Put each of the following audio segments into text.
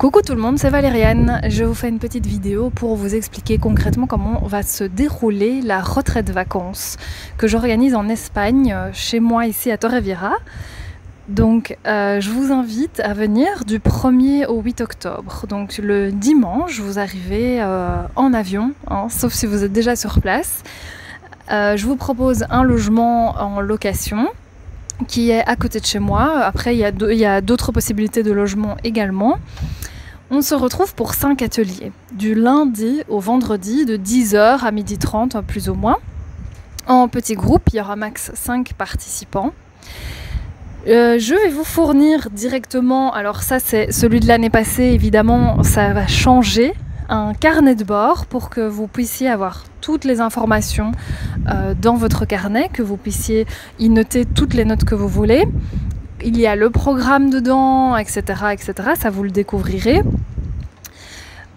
Coucou tout le monde, c'est Valériane. Je vous fais une petite vidéo pour vous expliquer concrètement comment va se dérouler la retraite vacances que j'organise en Espagne, chez moi ici à Torrevieja. Donc je vous invite à venir du 1er au 8 octobre. Donc le dimanche, vous arrivez en avion, hein, sauf si vous êtes déjà sur place. Je vous propose un logement en location qui est à côté de chez moi. Après, il y a d'autres possibilités de logement également. On se retrouve pour 5 ateliers, du lundi au vendredi, de 10h à 12h30 plus ou moins. En petit groupe, il y aura max 5 participants. Je vais vous fournir directement, alors ça c'est celui de l'année passée, évidemment ça va changer, un carnet de bord pour que vous puissiez avoir toutes les informations dans votre carnet, que vous puissiez y noter toutes les notes que vous voulez. Il y a le programme dedans, etc., etc. Ça vous le découvrirez.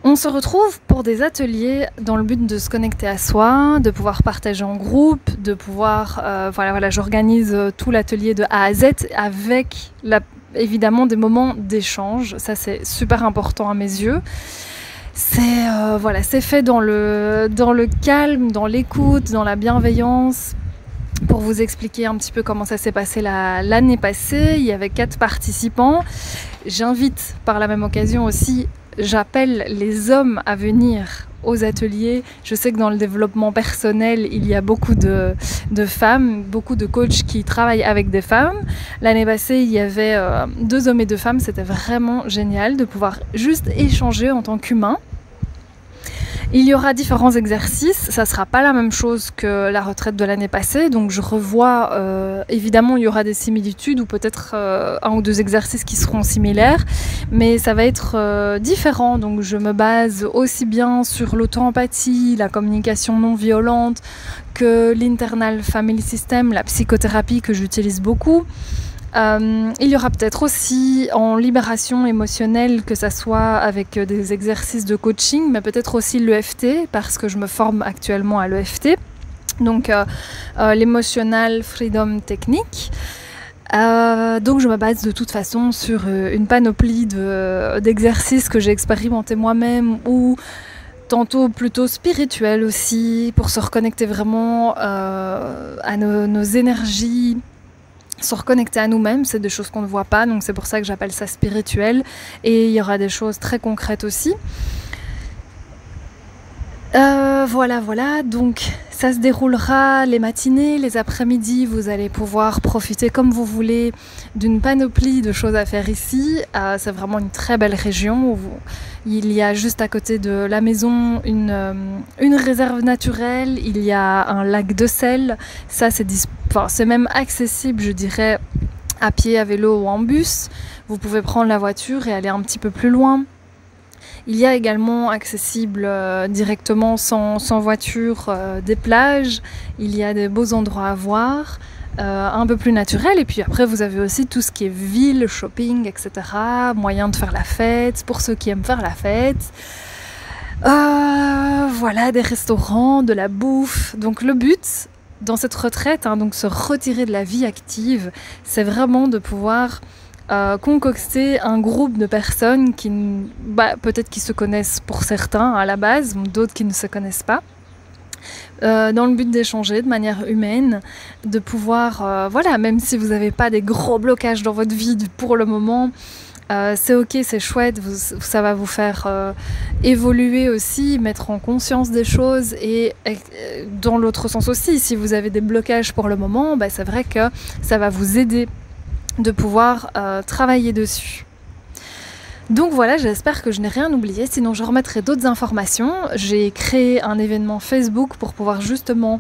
On se retrouve pour des ateliers dans le but de se connecter à soi, de pouvoir partager en groupe, de pouvoir... voilà, j'organise tout l'atelier de A à Z avec évidemment des moments d'échange. Ça c'est super important à mes yeux. C'est fait dans le calme, dans l'écoute, dans la bienveillance. Pour vous expliquer un petit peu comment ça s'est passé l'année passée, il y avait 4 participants. J'invite par la même occasion aussi, j'appelle les hommes à venir aux ateliers. Je sais que dans le développement personnel, il y a beaucoup de femmes, beaucoup de coachs qui travaillent avec des femmes. L'année passée, il y avait 2 hommes et 2 femmes. C'était vraiment génial de pouvoir juste échanger en tant qu'humain. Il y aura différents exercices, ça ne sera pas la même chose que la retraite de l'année passée, donc je revois, évidemment il y aura des similitudes ou peut-être 1 ou 2 exercices qui seront similaires, mais ça va être différent, donc je me base aussi bien sur l'auto-empathie, la communication non violente, que l'internal family system, la psychothérapie que j'utilise beaucoup. Il y aura peut-être aussi en libération émotionnelle, que ça soit avec des exercices de coaching, mais peut-être aussi l'EFT, parce que je me forme actuellement à l'EFT, donc l'Emotional Freedom Technique. Donc je me base de toute façon sur une panoplie d'exercices que j'ai expérimenté moi-même, ou tantôt plutôt spirituels aussi, pour se reconnecter vraiment à nos énergies, se reconnecter à nous-mêmes. C'est des choses qu'on ne voit pas, donc c'est pour ça que j'appelle ça spirituel. Et il y aura des choses très concrètes aussi. Voilà, donc ça se déroulera les matinées, les après-midi, vous allez pouvoir profiter comme vous voulez d'une panoplie de choses à faire ici. C'est vraiment une très belle région où il y a juste à côté de la maison une réserve naturelle, il y a un lac de sel, ça c'est même accessible, je dirais, à pied, à vélo ou en bus. Vous pouvez prendre la voiture et aller un petit peu plus loin. Il y a également accessible directement sans voiture des plages. Il y a des beaux endroits à voir, un peu plus naturels. Et puis après, vous avez aussi tout ce qui est ville, shopping, etc. Moyen de faire la fête, pour ceux qui aiment faire la fête. Voilà, des restaurants, de la bouffe. Donc le but dans cette retraite, donc se retirer de la vie active, c'est vraiment de pouvoir... concocter un groupe de personnes qui, peut-être qui se connaissent pour certains à la base, d'autres qui ne se connaissent pas, dans le but d'échanger de manière humaine, de pouvoir, même si vous n'avez pas des gros blocages dans votre vie pour le moment, c'est ok, c'est chouette, ça va vous faire évoluer aussi, mettre en conscience des choses, et dans l'autre sens aussi, si vous avez des blocages pour le moment, c'est vrai que ça va vous aider de pouvoir travailler dessus. Donc voilà, j'espère que je n'ai rien oublié, sinon je remettrai d'autres informations. J'ai créé un événement Facebook pour pouvoir justement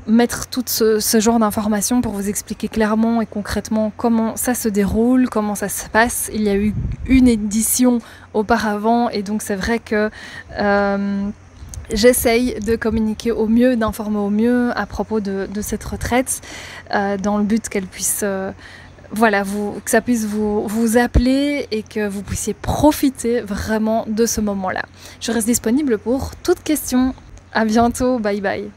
mettre tout ce genre d'informations pour vous expliquer clairement et concrètement comment ça se déroule, comment ça se passe. Il y a eu une édition auparavant, et donc c'est vrai que j'essaye de communiquer au mieux, d'informer au mieux à propos de cette retraite, dans le but qu'elle puisse, que ça puisse vous appeler et que vous puissiez profiter vraiment de ce moment-là. Je reste disponible pour toute question. À bientôt, bye bye.